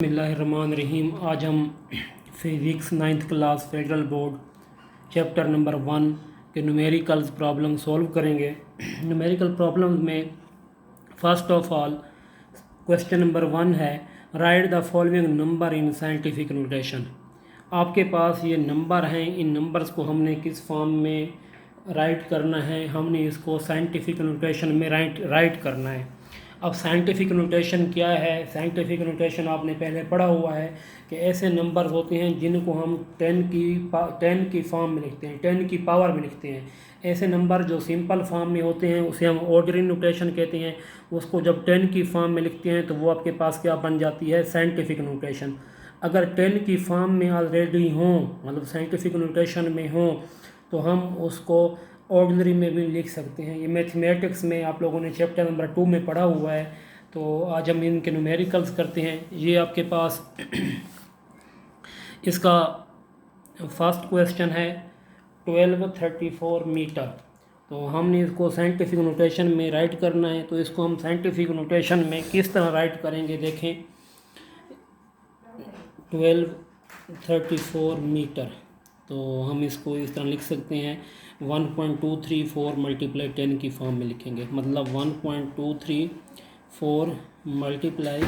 बिस्मिल्लाहिर्रहमानिर्रहीम। आज हम physics 9th class federal board chapter number 1 के न्यूमेरिकल्स प्रॉब्लम सॉल्व करेंगे। न्यूमेरिकल प्रॉब्लम में first of all question number 1 है, right the following number in scientific notation. आपके पास ये नंबर हैं, इन नंबर्स को हमने किस फॉर्म में राइट करना है, हमने इसको साइंटिफिक नोटेशन में राइट करना है। अब साइंटिफिक नोटेशन क्या है? साइंटिफिक नोटेशन आपने पहले पढ़ा हुआ है कि ऐसे नंबर्स होते हैं जिनको हम 10 की फॉर्म में लिखते हैं, 10 की पावर में लिखते हैं। ऐसे नंबर जो सिंपल फॉर्म में होते हैं उसे हम ऑर्डरी नोटेशन कहते हैं। उसको जब 10 की फॉर्म में लिखते हैं तो वो आपके पास क्या बन जाती है? Scientific notation. अगर 10 की फॉर्म में ऑलरेडी हों, मतलब साइंटिफिक नोटेशन में हों, तो हम उसको ऑर्डिनरी में भी लिख सकते हैं। ये मैथमेटिक्स में आप लोगों ने चैप्टर नंबर 2 में पढ़ा हुआ है। तो आज हम इनके न्यूमेरिकल्स करते हैं। ये आपके पास इसका फर्स्ट क्वेश्चन है 1234 मीटर। तो हमने इसको साइंटिफिक नोटेशन में राइट करना है। तो इसको हम साइंटिफिक नोटेशन में किस तरह राइट करेंगे, देखें। 1234 मीटर, तो हम इसको इस तरह लिख सकते हैं 1.234 मल्टीप्लाई 10 की फॉर्म में लिखेंगे। मतलब 1.234 मल्टीप्लाई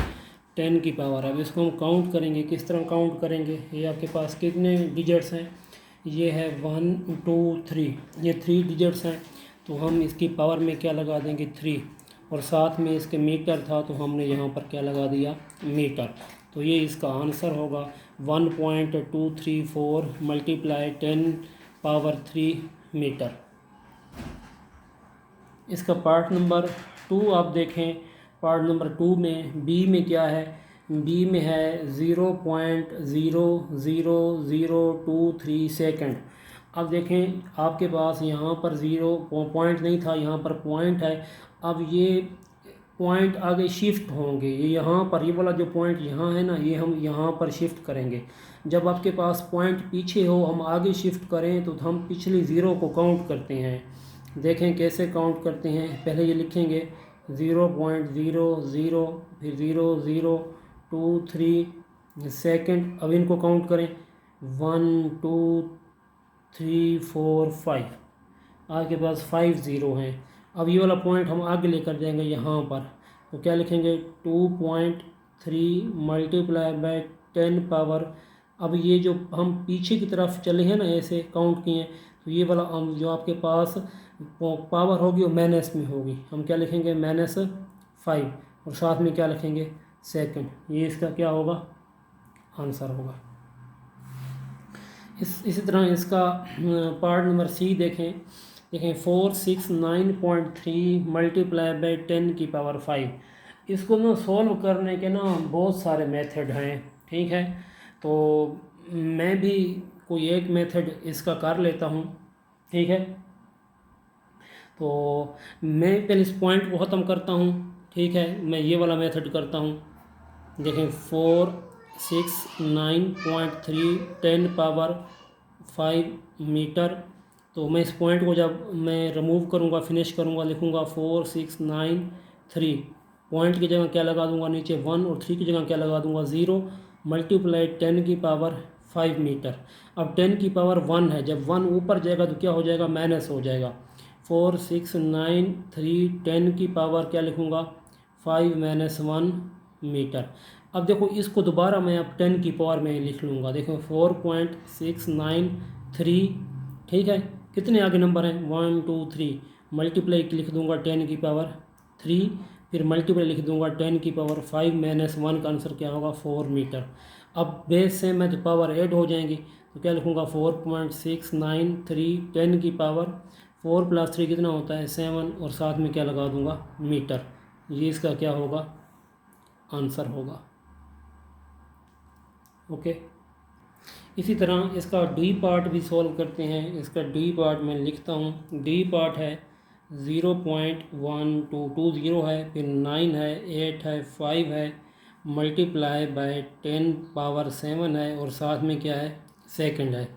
10 की पावर। अब इसको हम काउंट करेंगे। किस तरह काउंट करेंगे? ये आपके पास कितने डिजिट्स हैं? ये है 1 2 3, ये 3 डिजिट्स हैं। तो हम इसकी पावर में क्या लगा देंगे? 3, और साथ में इसके मीटर था तो हमने यहाँ पर क्या लगा दिया? मीटर। तो ये इसका आंसर होगा 1.234 मल्टीप्लाई 10 पावर 3 मीटर। इसका पार्ट नंबर 2 आप देखें। पार्ट नंबर 2 में बी में क्या है? बी में है 0.00023 सेकंड। अब देखें, आपके पास यहाँ पर ज़ीरो पॉइंट नहीं था, यहाँ पर पॉइंट है। अब ये पॉइंट आगे शिफ्ट होंगे। ये यहाँ पर, ये वाला जो पॉइंट यहाँ है ना, ये हम यहाँ पर शिफ्ट करेंगे। जब आपके पास पॉइंट पीछे हो, हम आगे शिफ्ट करें तो हम पिछली ज़ीरो को काउंट करते हैं। देखें कैसे काउंट करते हैं। पहले ये लिखेंगे 0.00, फिर 0023 सेकेंड। अब इनको काउंट करें 1 2 3 4 5। आपके पास 5 ज़ीरो हैं। अब ये वाला पॉइंट हम आगे लेकर जाएंगे यहाँ पर। तो क्या लिखेंगे? 2.3 मल्टीप्लाई बाय 10 पावर। अब ये जो हम पीछे की तरफ चले हैं ना, ऐसे काउंट किए, तो ये वाला जो आपके पास पावर होगी वो माइनस में होगी। हम क्या लिखेंगे? -5, और साथ में क्या लिखेंगे? सेकंड। ये इसका क्या होगा? आंसर होगा। इसी तरह इसका पार्ट नंबर सी देखें। 469.3 मल्टीप्लाई बाई 10 की पावर 5। इसको ना सॉल्व करने के ना बहुत सारे मेथड हैं, ठीक है। तो मैं भी कोई एक मेथड इसका कर लेता हूँ, ठीक है। तो मैं पहले इस पॉइंट को ख़त्म करता हूँ, ठीक है। मैं ये वाला मेथड करता हूँ। देखें 469.3 10 पावर 5 मीटर। तो मैं इस पॉइंट को जब मैं रिमूव करूँगा, फिनिश करूँगा, लिखूँगा 4693। पॉइंट की जगह क्या लगा दूँगा? नीचे 1, और 3 की जगह क्या लगा दूँगा? 0 मल्टीप्लाई 10 की पावर 5 मीटर। अब 10 की पावर 1 है, जब 1 ऊपर जाएगा तो क्या हो जाएगा? माइनस हो जाएगा। 4693 10 की पावर क्या लिखूँगा? 5 - 1 मीटर। अब देखो, इसको दोबारा मैं अब 10 की पावर में लिख लूँगा। देखो 4.693, ठीक है। कितने आगे नंबर हैं? 1 2 3। मल्टीप्लाई लिख दूँगा 10 की पावर 3, फिर मल्टीप्लाई लिख दूँगा 10 की पावर 5 - 1 का आंसर क्या होगा? 4 मीटर। अब बेस से मैं तो पावर ऐड हो जाएंगी, तो क्या लिखूँगा? 4.693 10 की पावर 4 + 3 कितना होता है? 7, और साथ में क्या लगा दूँगा? मीटर। ये इसका क्या होगा? आंसर होगा। ओके। इसी तरह इसका डी पार्ट भी सॉल्व करते हैं। इसका डी पार्ट मैं लिखता हूँ। डी पार्ट है 0.1220 है, फिर 9 है, 8 है, 5 है, मल्टीप्लाई बाय 10 पावर 7 है, और साथ में क्या है? सेकंड है।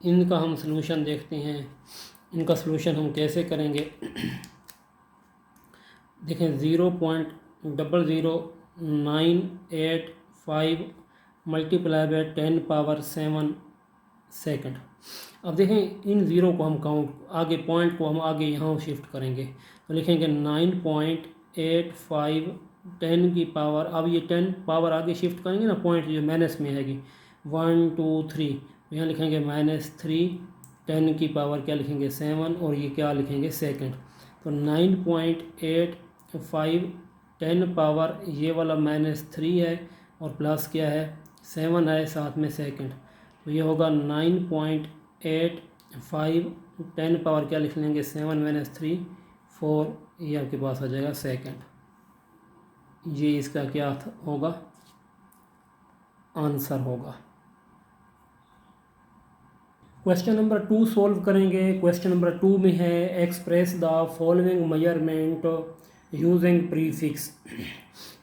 इनका हम सलूशन देखते हैं। इनका सलूशन हम कैसे करेंगे? देखें 0.00985 5 मल्टीप्लाई बाय 10 पावर 7 सेकंड। अब देखें इन ज़ीरो को हम काउंट आगे पॉइंट को हम आगे यहाँ शिफ्ट करेंगे तो लिखेंगे 9.85 10 की पावर, अब ये 10 पावर आगे शिफ्ट करेंगे ना, पॉइंट जो माइनस में आएगी 1 2 3, यहाँ लिखेंगे -3, 10 की पावर क्या लिखेंगे 7 और ये क्या लिखेंगे सेकंड। तो 9.85 10 पावर ये वाला -3 है और प्लस क्या है 7 है साथ में सेकंड, तो ये होगा 9.85 10 पावर क्या लिख लेंगे 7 - 3 4, ये आपके पास आ जाएगा सेकंड। ये इसका क्या होगा आंसर होगा। क्वेश्चन नंबर 2 सॉल्व करेंगे। क्वेश्चन नंबर 2 में है express the following measurement using prefix.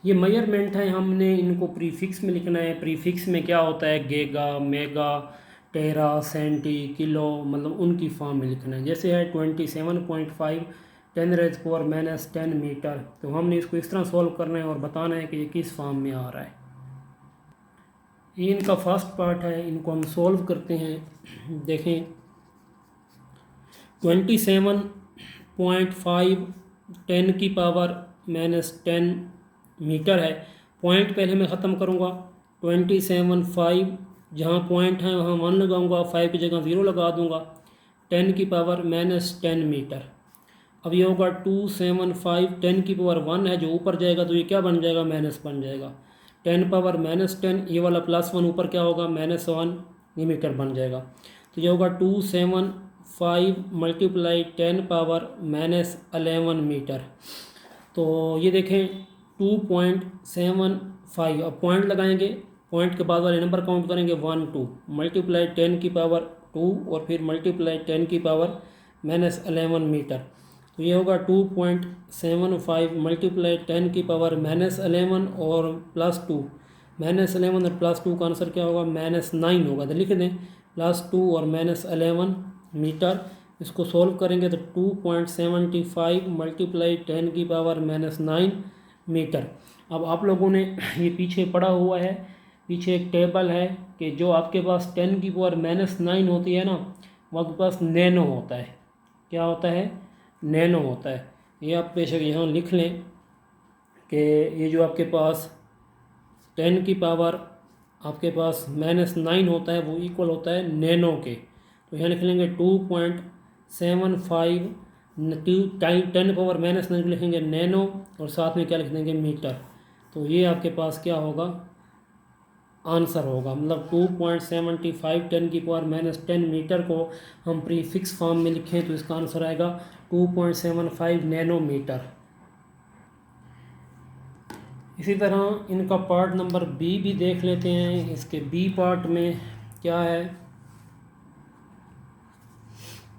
ये मेजरमेंट है, हमने इनको प्रीफिक्स में लिखना है। प्रीफिक्स में क्या होता है गीगा, मेगा, टेरा, सेंटी, किलो, मतलब उनकी फॉर्म में लिखना है। जैसे है 27.5 10⁻⁻10 मीटर, तो हमने इसको इस तरह सॉल्व करना है और बताना है कि ये किस फॉर्म में आ रहा है। ये इनका फर्स्ट पार्ट है, इनको हम सॉल्व करते हैं। देखें 27.5 10 की पावर -10 मीटर है। पॉइंट पहले मैं ख़त्म करूँगा 27.5, जहाँ पॉइंट है वहाँ 1 लगाऊंगा, 5 की जगह 0 लगा दूंगा, 10 की पावर -10 मीटर। अब ये होगा 275, 10 की पावर 1 है जो ऊपर जाएगा तो ये क्या बन जाएगा माइनस बन जाएगा, 10 पावर -10, ये वाला +1 ऊपर क्या होगा -1, ये मीटर बन जाएगा। तो ये होगा 275 मल्टीप्लाई 10 पावर -11 मीटर। तो ये देखें 2.75, अब पॉइंट लगाएंगे, पॉइंट के बाद वाले नंबर काउंट करेंगे 1 2 मल्टीप्लाई 10 की पावर 2 और फिर मल्टीप्लाई 10 की पावर -11 मीटर। तो ये होगा 2.75 मल्टीप्लाई 10 की पावर -11 और +2, -11 और +2 का आंसर क्या होगा -9 होगा। तो लिख दें +2 और -11 मीटर। इसको सॉल्व करेंगे तो 2.75 मल्टीप्लाई 10 की पावर -9 मीटर। अब आप लोगों ने ये पीछे पढ़ा हुआ है, पीछे एक टेबल है कि जो आपके पास 10 की पावर -9 होती है ना, वो आपके पास नैनो होता है। क्या होता है नैनो होता है। ये आप बेशक यहाँ लिख लें कि ये जो आपके पास 10 की पावर आपके पास -9 होता है वो इक्वल होता है नैनो के। तो यहाँ लिख लेंगे 2.75 10 पावर -9 को लिखेंगे नैनो और साथ में क्या लिख देंगे मीटर। तो ये आपके पास क्या होगा आंसर होगा, मतलब 2.75 10 की पावर -10 मीटर को हम प्रीफिक्स फॉर्म में लिखें तो इसका आंसर आएगा 2.75 नैनोमीटर। इसी तरह इनका पार्ट नंबर बी भी देख लेते हैं। इसके बी पार्ट में क्या है,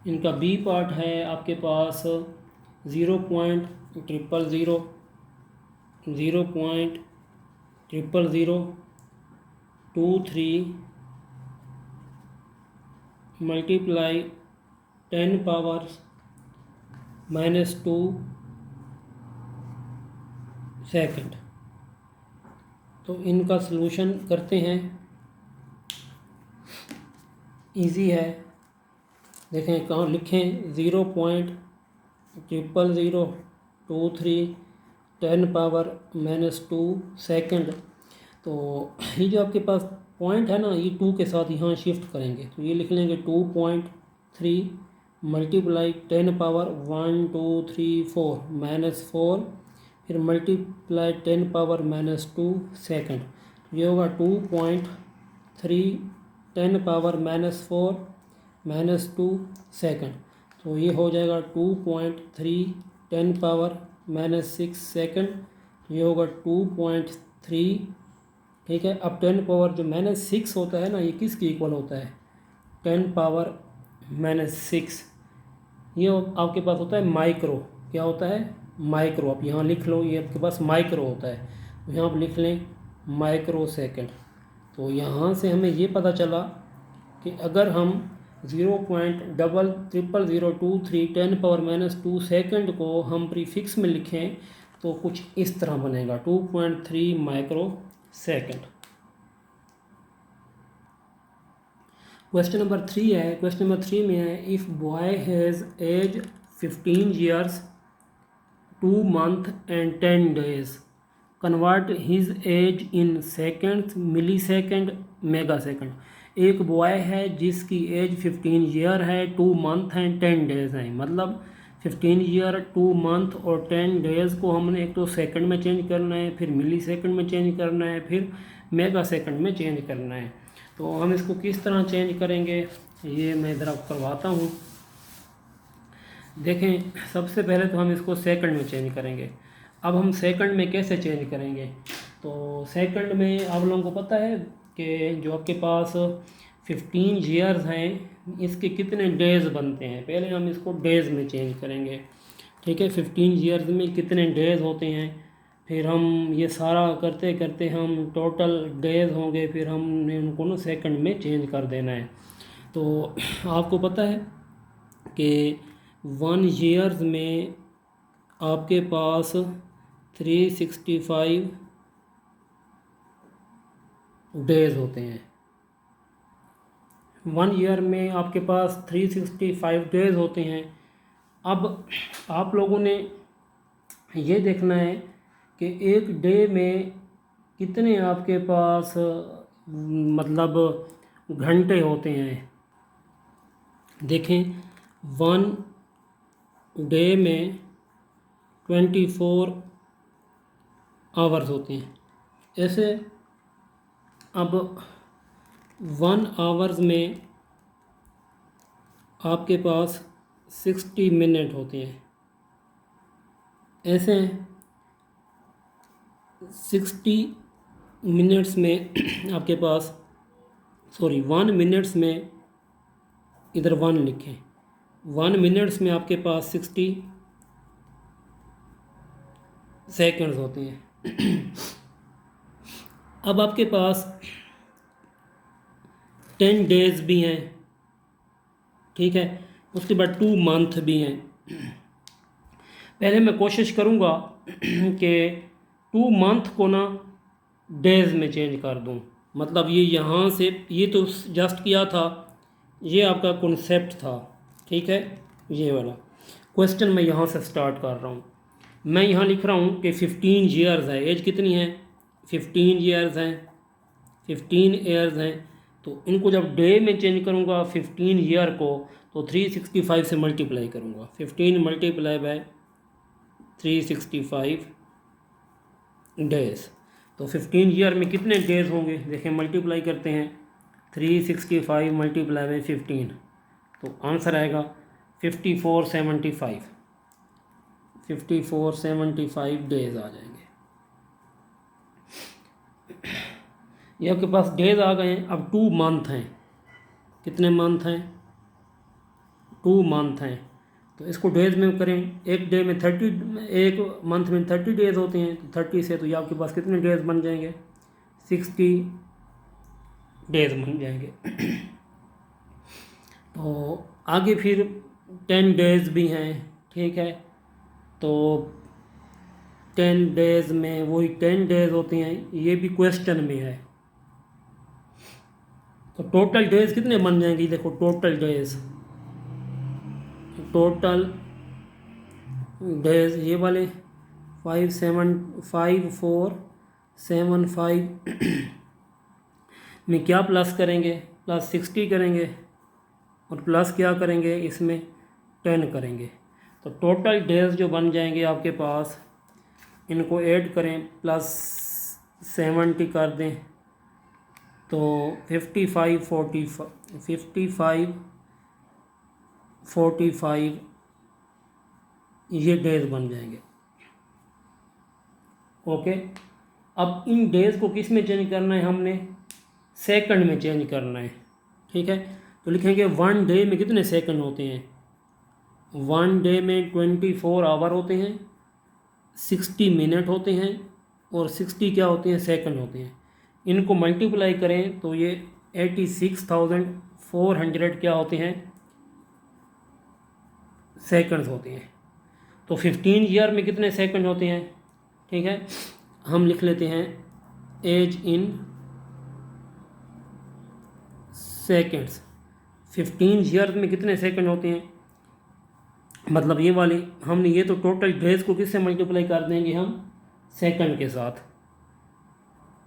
इनका बी पार्ट है आपके पास 0.000023 मल्टीप्लाई 10 पावर -2 सेकंड। तो इनका सलूशन करते हैं, इजी है। देखें कहाँ लिखें 0.000023 10 पावर -2 सेकंड। तो ये जो आपके पास पॉइंट है ना, ये 2 के साथ यहाँ शिफ्ट करेंगे तो ये लिख लेंगे 2.3 मल्टीप्लाई 10 पावर 1 2 3 4 -4, फिर मल्टीप्लाई 10 पावर -2 सेकंड। तो ये होगा 2.3 10 पावर -4 -2 सेकंड। तो ये हो जाएगा 2.3 10 पावर -6 सेकंड। तो ये होगा 2.3, ठीक है। अब 10 पावर जो -6 होता है ना, ये किसके इक्वल होता है 10 पावर -6, ये आपके पास होता है माइक्रो। क्या होता है माइक्रो, आप यहाँ लिख लो, ये आपके पास माइक्रो होता है। तो यहाँ आप लिख लें माइक्रो सेकंड। तो यहाँ से हमें ये पता चला कि अगर हम 0.000023 10 पावर -2 सेकंड को हम प्रीफिक्स में लिखें तो कुछ इस तरह बनेगा 2.3 माइक्रो सेकंड। क्वेश्चन नंबर 3 है। क्वेश्चन नंबर 3 में है, if boy has age 15 years 2 month and 10 days, convert his age in seconds, milli second, mega second. एक बॉय है जिसकी एज 15 ईयर है, 2 मंथ हैं, 10 डेज हैं। मतलब 15 ईयर, 2 मंथ और 10 डेज़ को हमने एक तो सेकंड में चेंज करना है, फिर मिली सेकंड में चेंज करना है, फिर मेगा सेकंड में चेंज करना है। तो हम इसको किस तरह चेंज करेंगे ये मैं इधर आपको करवाता हूँ। देखें, सबसे पहले तो हम इसको सेकंड में चेंज करेंगे। अब हम सेकंड में कैसे चेंज करेंगे? तो सेकंड में आप लोगों को पता है कि जो आपके पास 15 ईयर्स हैं, इसके कितने डेज़ बनते हैं। पहले हम इसको डेज़ में चेंज करेंगे, ठीक है। 15 ईयर्स में कितने डेज़ होते हैं, फिर हम ये सारा करते करते हम टोटल डेज़ होंगे, फिर हमने उनको ना सेकंड में चेंज कर देना है। तो आपको पता है कि 1 ईयर्स में आपके पास 365 डेज़ होते हैं। 1 ईयर में आपके पास 365 डेज़ होते हैं। अब आप लोगों ने ये देखना है कि एक डे में कितने आपके पास मतलब घंटे होते हैं। देखें, 1 डे में 24 आवर्स होते हैं। ऐसे अब 1 आवर्स में आपके पास 60 मिनट होते हैं। ऐसे 60 मिनट्स में आपके पास 1 मिनट्स में, इधर 1 लिखें, 1 मिनट्स में आपके पास 60 सेकंड्स होते हैं। अब आपके पास 10 डेज़ भी हैं, ठीक है। उसके बाद 2 मंथ भी हैं। पहले मैं कोशिश करूँगा कि 2 मंथ को ना डेज़ में चेंज कर दूँ। मतलब ये यहाँ से, ये तो जस्ट किया था, ये आपका कॉन्सेप्ट था, ठीक है। ये वाला क्वेश्चन मैं यहाँ से स्टार्ट कर रहा हूँ। मैं यहाँ लिख रहा हूँ कि 15 ईयर्स है, एज कितनी है, 15 ईयर्स हैं, 15 ईयर्स हैं। तो इनको जब डे में चेंज करूँगा 15 ईयर को, तो 365 से मल्टीप्लाई करूँगा। 15 मल्टीप्लाई बाय 365 डेज़। तो 15 ईयर में कितने डेज़ होंगे, देखें मल्टीप्लाई करते हैं, 365 मल्टीप्लाई बाई 15, तो आंसर आएगा 5475 डेज़ आ जाएंगे। ये आपके पास डेज़ आ गए हैं। अब 2 मंथ हैं, कितने मंथ हैं, 2 मंथ हैं। तो इसको डेज़ में करें, एक डे में 30, एक मंथ में 30 डेज़ होते हैं, तो 30 से तो ये आपके पास कितने डेज़ बन जाएंगे, 60 डेज़ बन जाएंगे। तो आगे फिर 10 डेज़ भी हैं, ठीक है। तो 10 डेज़ में वही 10 डेज़ होते हैं, ये भी क्वेश्चन में है। तो टोटल डेज़ कितने बन जाएंगे, देखो टोटल डेज़ ये वाले 5475 में क्या प्लस करेंगे, प्लस 60 करेंगे, और प्लस क्या करेंगे, इसमें 10 करेंगे। तो टोटल डेज जो बन जाएंगे आपके पास, इनको ऐड करें, प्लस 70 कर दें, तो 55 ये डेज बन जाएंगे। ओके, अब इन डेज़ को किस में चेंज करना है, हमने सेकंड में चेंज करना है, ठीक है। तो लिखेंगे 1 डे में कितने सेकंड होते हैं, 1 डे में 24 आवर होते हैं, 60 मिनट होते हैं, और 60 क्या होते हैं, सेकंड होते हैं। इनको मल्टीप्लाई करें तो ये 86,400 क्या होते हैं, सेकंड्स होते हैं। तो 15 ईयर में कितने सेकंड होते हैं, ठीक है। हम लिख लेते हैं एज इन सेकंड्स, 15 ईयर्स में कितने सेकंड होते हैं, मतलब ये वाली हमने ये तो टोटल डेज को किससे मल्टीप्लाई कर देंगे हम, सेकंड के साथ।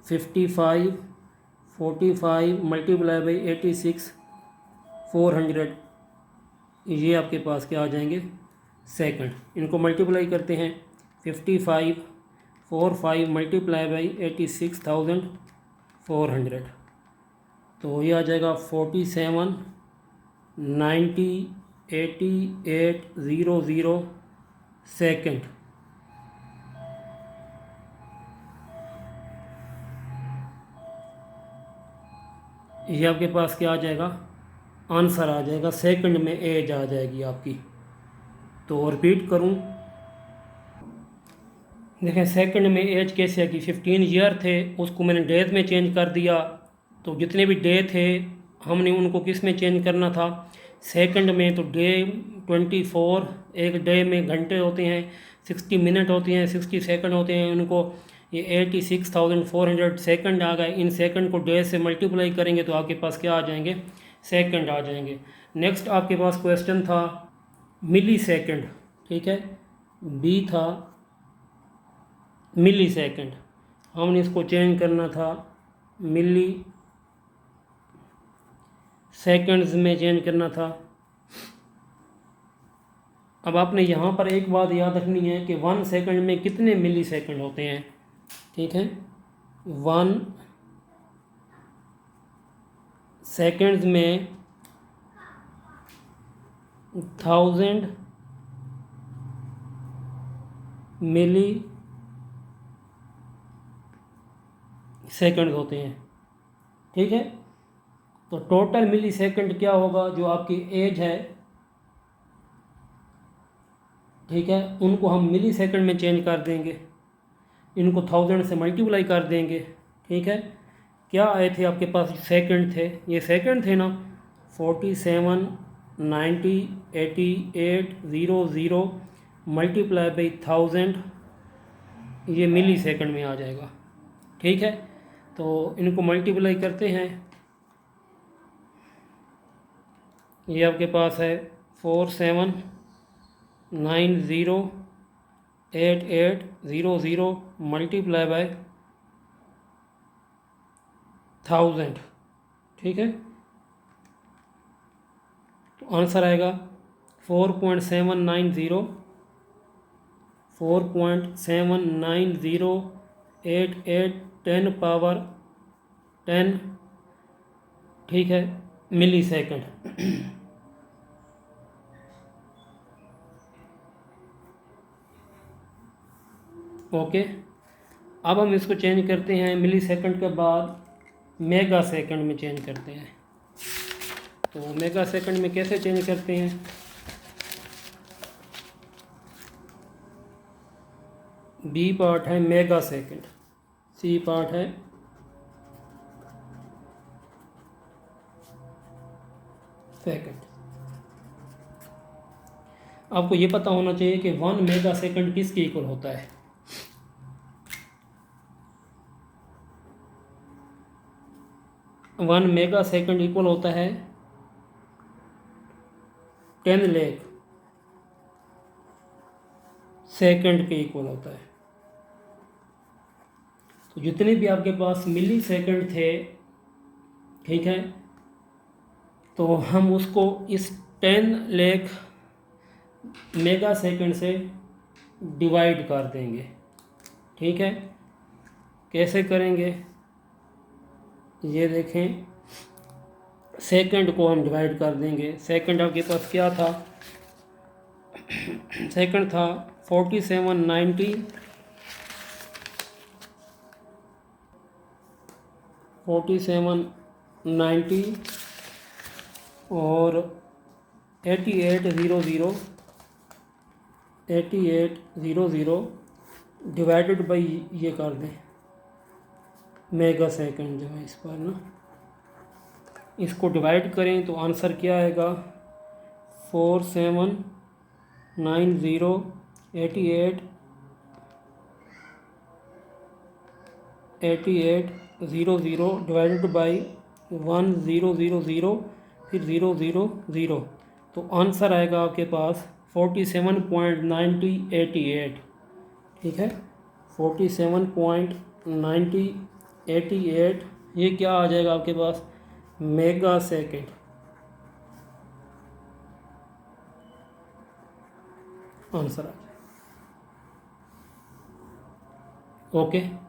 55 45 मल्टीप्लाई बाई 86 400, ये आपके पास क्या आ जाएंगे, सेकंड। इनको मल्टीप्लाई करते हैं, 55 45 मल्टीप्लाई बाई 86,400, तो ये आ जाएगा 47 90 88 00 सेकंड। ये आपके पास क्या आ जाएगा, आंसर आ जाएगा, सेकंड में एज आ जाएगी आपकी। तो रिपीट करूं, देखें सेकंड में एज कैसे आएगी, 15 ईयर थे उसको मैंने डेज में चेंज कर दिया, तो जितने भी डे थे हमने उनको किस में चेंज करना था, सेकंड में। तो डे 24, एक डे में घंटे होते हैं, 60 मिनट होते हैं, 60 सेकंड होते हैं, उनको ये 86,400 सेकंड आ गए। इन सेकंड को डे से मल्टीप्लाई करेंगे तो आपके पास क्या आ जाएंगे, सेकंड आ जाएंगे। नेक्स्ट आपके पास क्वेश्चन था मिली सेकंड, ठीक है, बी था मिली सेकंड, हमने इसको चेंज करना था मिली सेकंड्स में चेंज करना था। अब आपने यहाँ पर एक बात याद रखनी है कि 1 सेकंड में कितने मिली सेकंड होते हैं, ठीक है, 1 सेकंड्स में 1000 मिली सेकंड होते हैं, ठीक है। तो टोटल मिली सेकंड क्या होगा, जो आपकी एज है, ठीक है, उनको हम मिली सेकंड में चेंज कर देंगे, इनको 1000 से मल्टीप्लाई कर देंगे, ठीक है। क्या आए थे आपके पास, सेकंड थे, ये सेकंड थे ना, 47 90 88 00 मल्टीप्लाई बाई 1000, ये मिली सेकंड में आ जाएगा, ठीक है। तो इनको मल्टीप्लाई करते हैं, ये आपके पास है 47 90 88 00 मल्टीप्लाई बाय 1000, ठीक है। तो आंसर आएगा 4.790 4.79088 10 पावर 10, ठीक है, मिली सेकंड। ओके, अब हम इसको चेंज करते हैं, मिली सेकंड के बाद मेगा सेकंड में चेंज करते हैं। तो मेगा सेकंड में कैसे चेंज करते हैं, बी पार्ट है मेगा सेकंड, सी पार्ट है सेकंड। आपको ये पता होना चाहिए कि 1 मेगा सेकंड किसके इक्वल होता है, 1 मेगा सेकंड इक्वल होता है 10 लाख सेकंड के इक्वल होता है। तो जितने भी आपके पास मिली सेकंड थे, ठीक है, तो हम उसको इस 10 लाख मेगा सेकंड से डिवाइड कर देंगे, ठीक है। कैसे करेंगे, ये देखें, सेकंड को हम डिवाइड कर देंगे। सेकंड आपके पास क्या था, सेकंड था 4790 4790 और 8800 8800 डिवाइडेड बाई ये कर दें मेगा सेकंड, जो है इस पर ना, इसको डिवाइड करें तो आंसर क्या आएगा, 4790 8800 डिवाइडेड बाई 1000 फिर 000, तो आंसर आएगा आपके पास 47.9088। ठीक है, 47.9088 ये क्या आ जाएगा आपके पास, मेगा सेकेंड आंसर आ जाएगा। ओके।